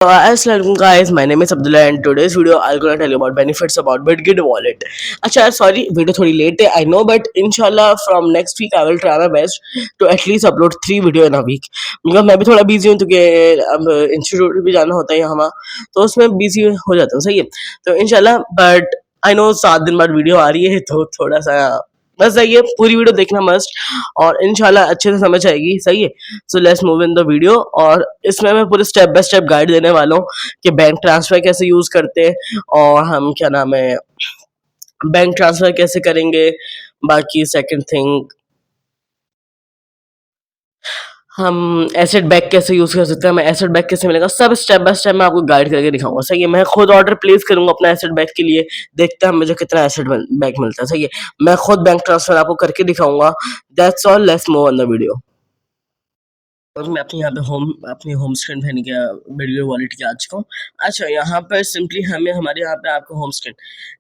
Assalamualaikum guys, my name is Abdullah and today's video I'm gonna tell you about benefits about Bitget wallet. अच्छा sorry video थोड़ी late है I know but inshallah from next week I will try my best to at least upload 3 video in a week because मैं भी थोड़ा busy हूँ क्योंकि अब institute भी जाना होता है यहाँ तो उसमें busy हो जाता हूँ सही है तो इंशाल्लाह but I know 7 दिन बाद वीडियो आ रही है तो थोड़ा सा बस सही है पूरी वीडियो देखना मस्ट और इंशाल्लाह अच्छे से समझ आएगी सही है so let's move in the video और इसमें मैं पूरे स्टेप बाय स्टेप गाइड देने वाला हूँ कि बैंक ट्रांसफर कैसे यूज करते हैं और हम क्या नाम है बैंक ट्रांसफर कैसे करेंगे बाकी सेकंड थिंग हम एसेट बैक कैसे यूज कर सकते हैं हमें एसेट बैक कैसे मिलेगा सब स्टेप बाय स्टेप मैं आपको गाइड करके दिखाऊंगा सही है मैं खुद ऑर्डर प्लेस करूंगा अपना एसेट बैक के लिए देखते हैं मुझे कितना एसेट बैक मिलता है सही है मैं खुद बैंक ट्रांसफर आपको करके दिखाऊंगा that's all let's move on the video और मैं अपने यहाँ पे अपनी होम स्क्रीन पे यानी कि बिटगेट वॉलेट की आ चुका हूँ अच्छा यहाँ पर सिंपली हमें हमारे यहाँ पे आपको होम स्क्रीन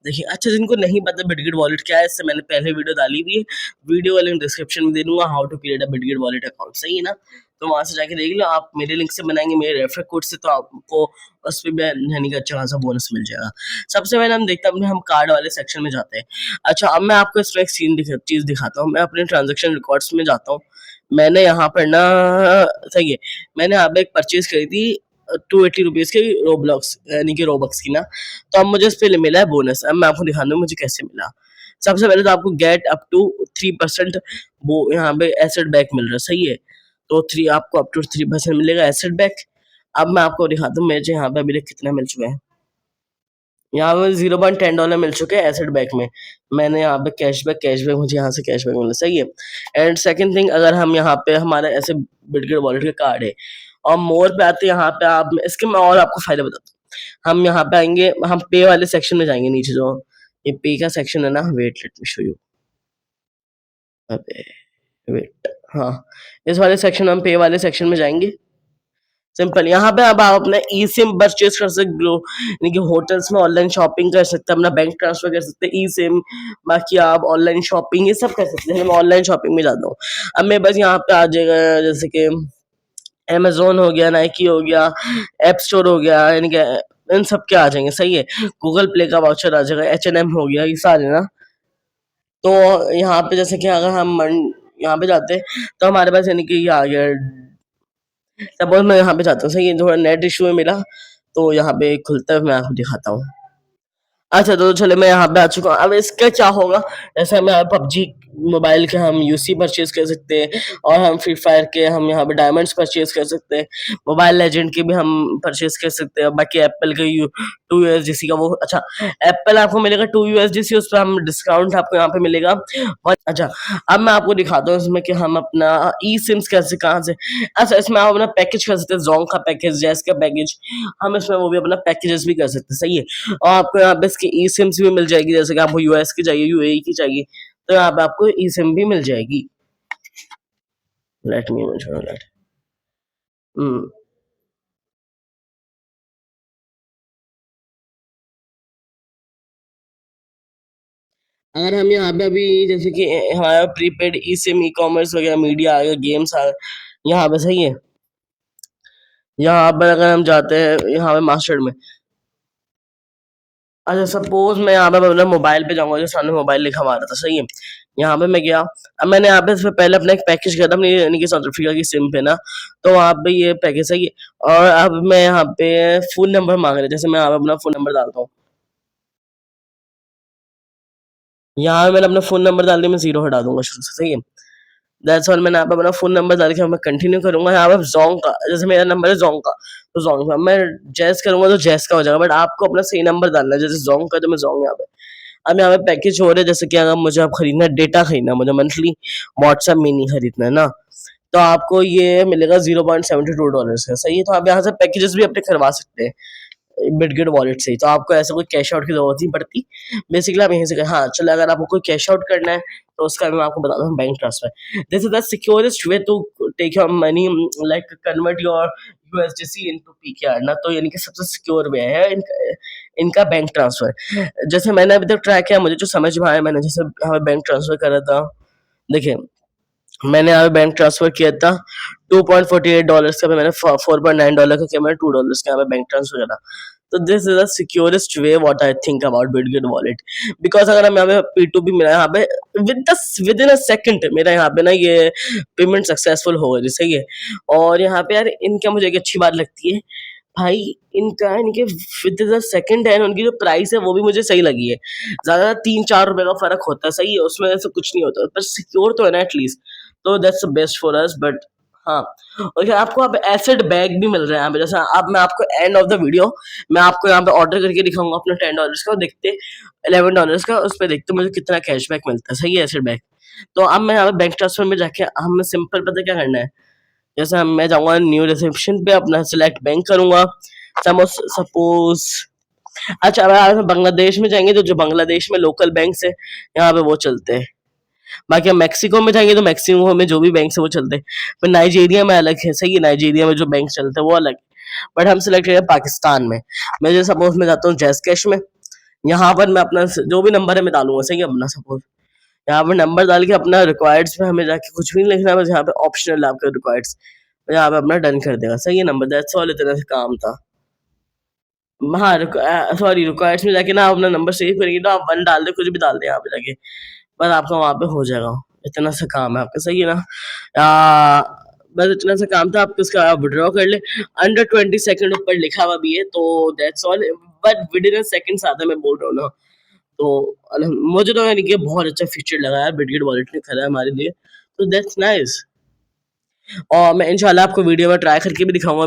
देखिए अच्छा जिनको नहीं पता बिटगेट वॉलेट क्या है इससे मैंने पहले वीडियो डाली हुई है वीडियो का लिंक डिस्क्रिप्शन में दे दूंगा how to create a Bitget wallet account सही है ना तो वहाँ से जाके देख लो आप मेरे लिंक से बनाएंगे मेरे रेफर कोड से तो आपको उस पर भी यानी कि अच्छा खासा बोनस मिल जाएगा सबसे पहले हम देखते हैं हम कार्ड वाले सेक्शन में जाते हैं अच्छा अब मैं आपको इसमें एक चीज़ दिखाता हूँ मैं अपने ट्रांजेक्शन रिकॉर्ड्स में जाता हूँ मैंने यहाँ पर ना सही है मैंने यहाँ पे एक परचेज करी थी 280 रुपीज़ की रोब्लॉक्स यानी कि रोबक्स की ना तो अब मुझे इस पे मिला है बोनस अब मैं आपको दिखा दूँ मुझे कैसे मिला सबसे पहले तो आपको गेट अप टू 3% वो यहाँ पे एसेट बैक मिल रहा है सही है तो थ्री आपको अप टू 3% मिलेगा एसेट बैक अब मैं आपको दिखाता हूँ मुझे यहाँ पे अभी तक कितना मिल चुका है यहाँ पे $0.10 मिल चुके हैं एसेट बैक में मैंने यहाँ पे कैशबैक मुझे यहाँ से कैशबैक मिला सही है एंड सेकंड थिंग अगर हम यहाँ पे हमारे ऐसे बिटगेट वॉलेट के कार्ड है और मोर पे आते हैं यहाँ पे आप इसके मैं और आपको फायदा बताता हूँ हम यहाँ पे आएंगे हम पे वाले सेक्शन में जाएंगे नीचे जो ये पे का सेक्शन है ना wait let me show you अबे वेट हाँ इस वाले सेक्शन हम पे वाले सेक्शन में जाएंगे सिंपल यहाँ पे अब आप अपना ई सिम परचेज कर सकते हो यानी कि होटल्स में ऑनलाइन शॉपिंग कर सकते हैं अपना बैंक ट्रांसफर कर सकते हैं ई सिम बाकी आप ऑनलाइन शॉपिंग ये सब कर सकते हैं मैं ऑनलाइन शॉपिंग में जाता हूँ अब मैं बस यहाँ पे आ जाएगा जैसे कि अमेजोन हो गया नाइकी हो गया ऐप स्टोर हो गया यानी कि इन सब के आ जाएंगे सही है गूगल प्ले का वाउचर आ जाएगा H&M हो गया ये सारे ना तो यहाँ पे जैसे कि अगर हम यहाँ पे जाते हैं तो हमारे पास यानी कि ये आ गया सपोज मैं यहाँ पे जाता हूँ सही है थोड़ा नेट इशू है मेरा तो यहाँ पे खुलता है मैं आपको दिखाता हूँ अच्छा तो चले मैं यहाँ पे आ चुका हूँ अब इसका क्या होगा जैसे हमें पबजी मोबाइल के हम यूसी परचेज कर सकते हैं और हम फ्री फायर के हम यहाँ पे डायमंड्स परचेज कर सकते हैं मोबाइल लेजेंड के भी हम परचेज कर सकते हैं बाकी एप्पल के 2 USDC का वो अच्छा एप्पल आपको मिलेगा 2 USDC उस पर हम डिस्काउंट आपको यहाँ पे मिलेगा और अच्छा अब मैं आपको दिखाता हूँ इसमें कि हम अपना ई सिम्स कैसे कहाँ से अच्छा इसमें आप अपना पैकेज कर सकते हैं जोंग का पैकेज जैस का पैकेज हम इसमें वो भी अपना पैकेजेस भी कर सकते हैं सही है और आपको यहाँ पे इसकी ई सिम्स भी मिल जाएगी जैसे कि आपको यूएस की चाहिए यूएई की चाहिए तो यहाँ पे आपको ई सिम भी मिल जाएगी लेट मी मेंशन दैट हम्म अगर हम यहाँ पे अभी जैसे कि हमारा प्रीपेड ई सिम ई कॉमर्स वगैरह मीडिया आ गया गेम्स आ गया यहाँ पे सही है यहाँ पर अगर हम जाते हैं यहाँ पे मास्टर्ड में अच्छा सपोज मैं यहाँ पे मतलब मोबाइल पे जाऊंगा जो सामने मोबाइल लिखा हुआ आ रहा था सही है यहाँ पे मैं गया अब मैंने यहाँ पे इससे पहले अपना एक पैकेज किया था अपनी यानी कि साउथ अफ्रीका की सिम पे ना तो वहाँ पे ये पैकेज सही है और अब मैं यहाँ पे फोन नंबर मांग रहे जैसे मैं यहाँ पे अपना फोन नंबर डालता हूँ यहाँ पे मैंने अपना फोन नंबर डाल दिया मैं जीरो हटा दूंगा शुरू से सही है दैट्स ऑल मैंने यहाँ पे अपना फोन नंबर डाल के मैं कंटिन्यू करूंगा यहाँ पे जोंग का जैसे मेरा नंबर है जोंग का तो जोंग का मैं जैस करूंगा तो जैस का हो जाएगा बट आपको अपना सही नंबर डालना है जैसे जोंग का तो मैं जोंग यहाँ पे अब यहाँ पे पैकेज हो रहे हैं जैसे कि अगर मुझे अब खरीदना है डेटा खरीदना है मुझे मंथली व्हाट्सएप मिनी खरीदना है ना तो आपको ये मिलेगा $0.72 का सही है तो आप यहाँ से पैकेजेस भी अपने करवा सकते हैं बिटगेट वॉलेट से ही तो आपको ऐसा कोई कैश आउट की जरूरत नहीं पड़ती बेसिकली आप यहीं से हाँ चलो अगर आपको कोई कैश आउट करना है तो उसका मैं आपको बताता हूँ bank transfer this is the securest way to take your money like convert your USDC into PKR ना तो यानी कि सबसे सिक्योर वे है इनका बैंक ट्रांसफर जैसे मैंने अभी तक ट्राई किया मुझे जो समझ में आया मैंने जैसे हमें बैंक ट्रांसफर करा था देखिए मैंने यहाँ पे बैंक ट्रांसफर किया था $2.48 का, मैंने $4.9 का किया, मैंने $2 का यहाँ पे बैंक ट्रांसफर करा। तो this is the securest way what I think about Bitget wallet. Because अगर हम यहाँ पे P2P मेरा यहाँ पे विद इन अ सेकंड मेरा यहाँ पे ना ये पेमेंट सक्सेसफुल हो गई, सही है। और यहाँ पे यार इनका मुझे एक अच्छी बात लगती है भाई, इनके विद इन अ सेकंड है, उनकी जो प्राइस है वो भी मुझे सही लगी है। ज्यादा 3-4 रुपए का फर्क होता है, सही है, उसमें ऐसा कुछ नहीं होता, पर सिक्योर तो है ना एटलीस्ट। तो that's best for us. But हाँ, और क्या आपको अब एसेट बैग भी मिल रहा है यहाँ पे। जैसा अब मैं आपको एंड ऑफ द वीडियो मैं आपको यहाँ पे ऑर्डर करके दिखाऊंगा अपना $10 का, देखते $11 का, उस पर देखते मुझे कितना कैशबैक मिलता है, सही है, एसेट बैग। तो अब मैं यहाँ पे बैंक ट्रांसफर में जाके हमें सिंपल पता क्या करना है। जैसे मैं जाऊंगा न्यू रिसेप्शन पे, अपना सिलेक्ट बैंक करूंगा, सपोज। अच्छा, अगर हम बांग्लादेश में जाएंगे तो जो बांग्लादेश में लोकल बैंक है यहाँ पे वो चलते हैं। बाकी हम मैक्सिको में जाएंगे तो मैक्सिको में जो भी बैंक है वो चलते हैं। पर नाइजीरिया में अलग है, सही है, नाइजीरिया में जो बैंक चलते हैं वो अलग है। बट हम सिलेक्ट करें पाकिस्तान में। मैं जैसे सपोज मैं जाता हूँ जैस कैश में, यहाँ पर मैं अपना जो भी नंबर है मैं डालूंगा, सही है, अपना सपोज यहाँ पर नंबर डाल के अपना रिक्वायर्ड्स में हमें जाके कुछ भी नहीं लिखना है, बस यहाँ पे ऑप्शनल आपके रिक्वायर्ड्स, यहाँ पे अपना डन कर देगा, सही है, नंबर, दैट्स ऑल, इतना से काम था। हाँ, सॉरी, रिक्वायर्ड्स में जाके ना आप अपना नंबर सेव करेंगे तो आप 1 डाल दे, कुछ भी डाल दे यहाँ पे जाके, बस आपका वहाँ पे हो जाएगा। इतना सा काम है आपका, सही है ना। बस इतना सा काम था, आप इसका विड्रॉ कर ले। अंडर 20 सेकंड ऊपर लिखा हुआ भी है, तो that's all. But with in seconds आता है, मैं बोल रहा हूँ ना। तो मुझे तो यानी कि बहुत अच्छा फीचर लगा यार बिटगेट वॉलेट ने करा है हमारे लिए, तो दैट्स नाइस। और मैं इंशाल्लाह आपको वीडियो में ट्राई करके भी दिखाऊंगा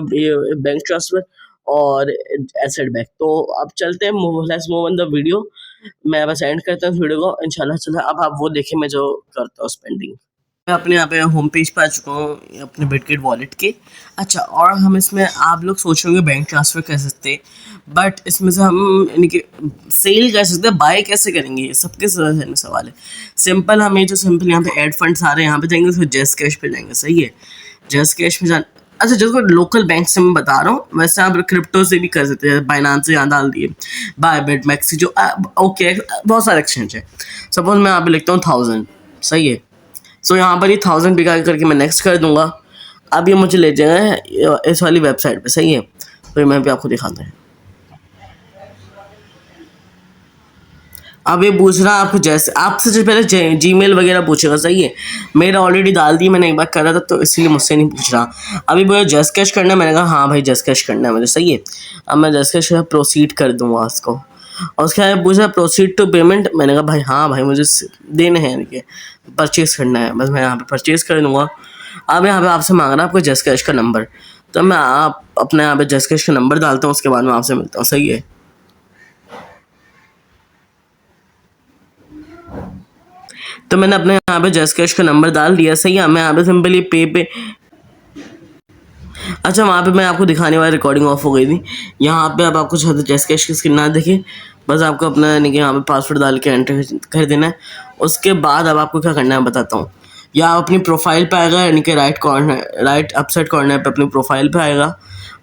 बैंक ट्रांसफर और एसेट बैक। तो अब चलते हैं, let's move on the video. मैं बस एंड करता हूँ वीडियो को इंशाल्लाह। चलो अब आप वो देखें मैं जो करता हूँ स्पेंडिंग। मैं अपने यहाँ पे होम पेज पर आ चुका हूँ अपने बिटगेट वॉलेट के। अच्छा, और हम इसमें आप लोग सोच रहे होंगे बैंक ट्रांसफ़र कर सकते हैं, बट इसमें से हम यानी कि सेल कर सकते हैं, बाय कैसे करेंगे, ये सबके सवाल है। सिंपल, हमें जो सिंपल यहाँ पे ऐड फंड्स आ रहे हैं यहाँ पे जाएंगे, फिर जस्ट कैश पे जाएंगे, सही है, जस्ट कैश में जान। अच्छा, जिसको लोकल बैंक से मैं बता रहा हूँ, वैसे आप क्रिप्टो से भी कर सकते हैं, बाइनांस से यहाँ डाल दिए, बाय बिट मैक्सी जो ओके, बहुत सारे एक्सचेंज है। सपोज मैं यहाँ पे लिखता हूँ 1000, सही है। सो यहाँ पर ये 1000 बिका करके मैं नेक्स्ट कर दूंगा। अब ये मुझे ले जाएगा इस वाली वेबसाइट पे, सही है, तो मैं भी आपको दिखाता हूँ। अब ये पूछ रहा आपको, जैसे आपसे जो पहले जीमेल वगैरह पूछेगा, सही है, मेरा ऑलरेडी डाल दी, मैंने एक बार करा था तो इसलिए मुझसे नहीं पूछ रहा। अभी बोला जस्ट कैश करना है, मैंने कहा हाँ भाई जस्ट कैश करना है मुझे, सही है। अब मैं जस्ट कैश प्रोसीड कर दूंगा उसको, और उसके बाद पूछा प्रोसीड टू पेमेंट, मैंने कहा भाई हाँ भाई मुझे देने हैं, यानी परचेज़ करना है, बस मैं यहाँ पे परचेज़ कर दूँगा। अब यहाँ पे आपसे मांग रहा है आपको जस्ट कैश का नंबर, तो मैं आप अपने यहाँ पे जस्ट कैश का नंबर डालता हूँ, उसके बाद मैं आपसे मिलता हूँ, सही है। तो मैंने अपने यहाँ पे जस्ट कैश का नंबर डाल दिया, सही है। मैं यहाँ पे सिंपली पे अच्छा, वहाँ पे मैं आपको दिखाने वाली रिकॉर्डिंग ऑफ हो गई थी। यहाँ पे अब आपको जस्ट कैश की स्क्रीन ना दिखे, बस आपको अपना यानी कि यहाँ पे पासवर्ड डाल के एंटर कर देना है। उसके बाद अब आपको क्या करना है बताता हूँ। या आप अपनी प्रोफाइल पे आएगा, यानी कि राइट अपसाइड कॉर्नर पे अपनी प्रोफाइल पे आएगा।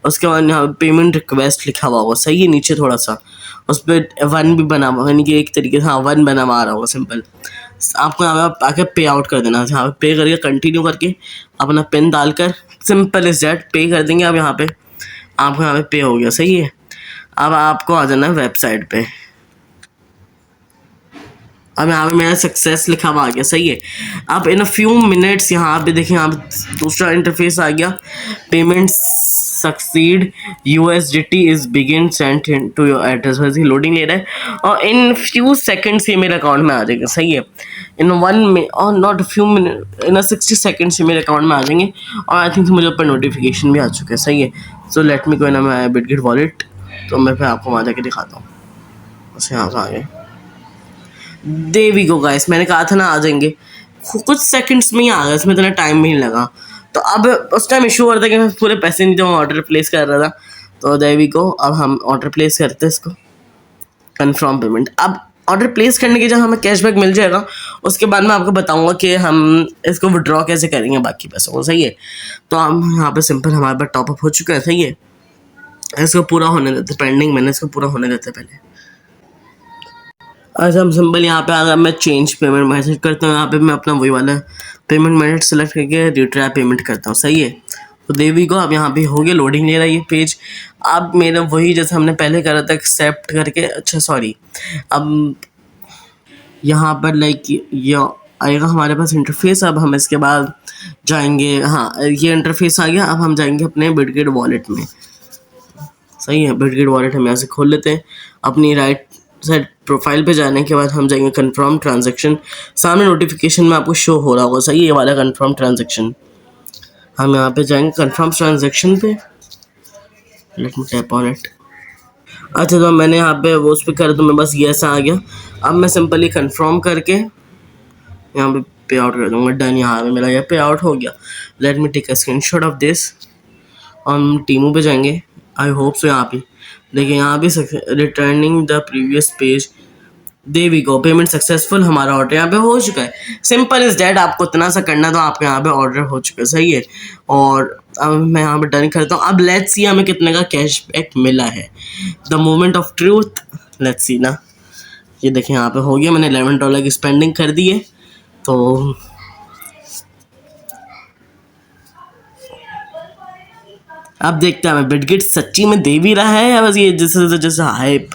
उसके बाद यहाँ पे पेमेंट रिक्वेस्ट लिखा हुआ होगा, सही है, नीचे थोड़ा सा उस पर 1 भी बना हुआ, यानी कि एक तरीके से हाँ 1 बना हुआ आ रहा होगा सिंपल। आपको यहाँ पे आके पे आउट कर देना है, यहाँ पे पे करके कंटिन्यू करके अपना पिन डालकर सिंपल इज दैट पे कर देंगे। अब यहाँ पे आपको यहाँ पे पे हो गया, सही है। अब आपको आ जाना है वेबसाइट पे। अब यहाँ पे मेरा सक्सेस लिखा हुआ आ गया, सही है। अब इन अ फ्यू मिनट्स यहाँ पे देखिए, यहाँ पे दूसरा इंटरफेस आ गया, payment succeed, USDT is begin send to your address, वैसे ही लोडिंग ले रहा है, और इन फ्यू सेकंड्स ये मेरे अकाउंट में आ जाएगा, सही है। इन 1 मिनट और not few minute, in 60 seconds ये मेरे अकाउंट में आ जाएंगे। और आई थिंक मुझे ऊपर नोटिफिकेशन भी आ चुका है, सही है। सो लेट मी गो ना माय बिटगेट वॉलेट, तो मैं फिर आपको वहाँ जाके दिखाता हूँ। बस यहाँ से आ गए, देवी को गाइस, मैंने कहा था ना आ जाएंगे, कुछ सेकंड्स में ही आ गया, इसमें इतना टाइम भी नहीं लगा। तो अब उस टाइम इशू हो रहा था कि मैं पूरे पैसे नहीं थे, ऑर्डर प्लेस कर रहा था। तो देवी को अब हम ऑर्डर प्लेस करते हैं, इसको कन्फर्म पेमेंट। अब ऑर्डर प्लेस करने के जब हमें कैशबैक मिल जाएगा, उसके बाद मैं आपको बताऊंगा कि हम इसको विड्रॉ कैसे करेंगे बाकी पैसों को, सही है। तो हम यहाँ पे सिंपल हमारे पास टॉपअप हो चुका है, सही है। इसको पूरा होने देते, पेंडिंग मैंने इसको पूरा होने देते पहले। अच्छा, हम सिंपल यहाँ पे अगर मैं चेंज पेमेंट मैसेज करता हूँ, यहाँ पे मैं अपना वही वाला पेमेंट मेथड सेलेक्ट करके रिट्राई पेमेंट करता हूँ, सही है। तो देवी को अब यहाँ पे हो गया, लोडिंग ले रहा है ये पेज। अब मेरा वही जैसे हमने पहले करा था, एक्सेप्ट करके, अच्छा सॉरी, अब यहाँ पर लाइक ये आएगा हमारे पास इंटरफेस। अब हम इसके बाद जाएंगे, हाँ ये इंटरफेस आ गया। अब हम जाएंगे अपने बिटगेट वॉलेट में, सही है। बिटगेट वॉलेट हम यहाँ से खोल लेते हैं। अपनी राइट साइड प्रोफाइल पे जाने के बाद हम जाएंगे कंफर्म ट्रांजैक्शन। सामने नोटिफिकेशन में आपको शो हो रहा होगा, सही है, ये वाला कंफर्म ट्रांजैक्शन। हम यहाँ पे जाएंगे कंफर्म ट्रांजैक्शन पे, let me tap on it. अच्छा तो मैंने यहाँ पे वो उस पर कर, तो मैं बस ये ऐसा आ गया। अब मैं सिंपली कंफर्म करके यहाँ पे पे आउट कर दूंगा, डन। यहाँ पे मेरा ये पे आउट हो गया। Let me take a screenshot of this. हम टीमों पे जाएंगे, आई होप सो। यहाँ पे देखिए, यहाँ भी returning the previous page, there we go, payment successful, हमारा ऑर्डर यहाँ पे हो चुका है। सिंपल इज डैट, आपको इतना सा करना तो आपके यहाँ पे ऑर्डर हो चुका है, सही है। और अब मैं यहाँ पे डन करता हूँ। अब लेट्स सी हमें कितने का कैशबैक मिला है, the moment of truth. Let's see ना, ये देखिए यहाँ पे हो गया, मैंने $11 की स्पेंडिंग कर दी है। तो अब देखते हैं हमें बिटगेट सच्ची में दे भी रहा है या बस ये जैसे जैसे हाइप।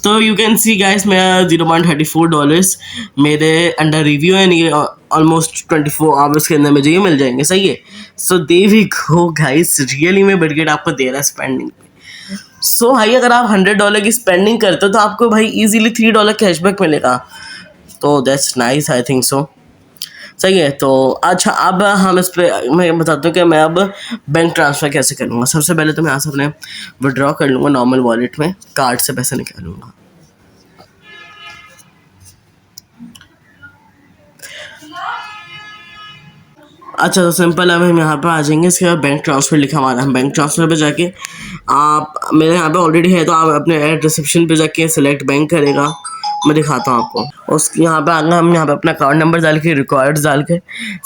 तो यू कैन सी गाइस, मेरा $0.34 मेरे अंडर रिव्यू है, ये ऑलमोस्ट 24 आवर्स के अंदर मुझे ये मिल जाएंगे, सही है। सो दे वी गो गाइस, रियली में बिटगेट आपको दे रहा है स्पेंडिंग पे। सो भाई अगर आप $100 की स्पेंडिंग करते हो तो आपको भाई इजीली $3 कैशबैक मिलेगा। तो that's nice, I think so, सही है। तो अच्छा, अब हम इस पर मैं बताता हूँ कि मैं अब बैंक ट्रांसफ़र कैसे करूँगा। सबसे पहले तो मैं यहाँ से अपने विड्रॉ कर लूँगा नॉर्मल वॉलेट में, कार्ड से पैसे निकालूँगा। अच्छा तो सिंपल, अब हम यहाँ पर आ जाएंगे। इसके बाद बैंक ट्रांसफ़र लिखा हमारा, हम बैंक ट्रांसफ़र पे जाके, आप मेरे यहाँ पे ऑलरेडी है तो आप अपने एड रिसेप्शन पे जाके सिलेक्ट बैंक करेगा। मैं दिखाता हूँ आपको। उस यहाँ पे आना, हम यहाँ पे अपना अकाउंट नंबर डाल के, रिक्वायर्ड डाल के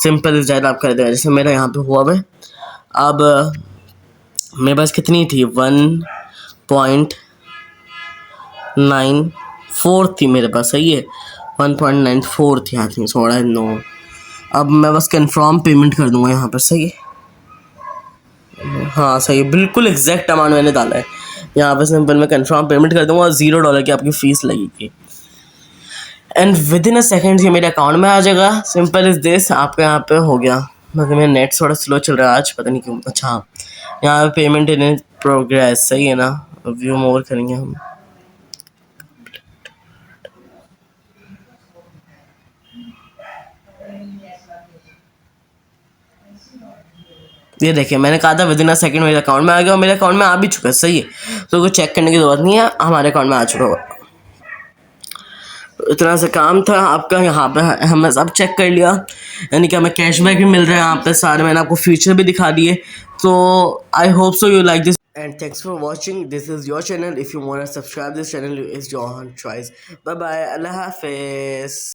सिंपल इस आप कर देगा, जैसे मेरा यहाँ पे हुआ है। अब मेरे पास कितनी थी, 1.94 थी मेरे पास, सही है। 1.94 थी, आई थिंक, थोड़ा नो। अब मैं बस कंफर्म पेमेंट कर दूंगा यहाँ पर, सही है। हाँ सही है, बिल्कुल एग्जैक्ट अमाउंट मैंने डाला है यहाँ पे। सिंपल मैं कंफर्म पेमेंट कर दूंगा और $0 की आपकी फ़ीस लगेगी। And with in a second ये मेरे अकाउंट में आ जाएगा। सिंपल इज दिस, आपके यहाँ पे हो गया। मगर मेरा नेट थोड़ा स्लो चल रहा है आज, पता नहीं क्यों। अच्छा, यहाँ पे पेमेंट इन प्रोग्रेस, सही है ना। व्यू मोर करेंगे हम। ये देखिए, मैंने कहा था विद इन अ सेकेंड मेरे अकाउंट में आ गया और मेरे अकाउंट में आ भी चुका है, सही है। तो कुछ चेक करने की ज़रूरत नहीं है, हमारे अकाउंट में आ चुका होगा। इतना सा काम था आपका। यहाँ पे हमने सब चेक कर लिया, यानी कि हमें कैशबैक भी मिल रहा है यहाँ पे सारे। मैंने आपको फीचर भी दिखा दिए। तो I hope so you like this and thanks for watching. This is your channel. If you want to subscribe this channel, is your choice. Bye bye, अल्लाह हाफिज़।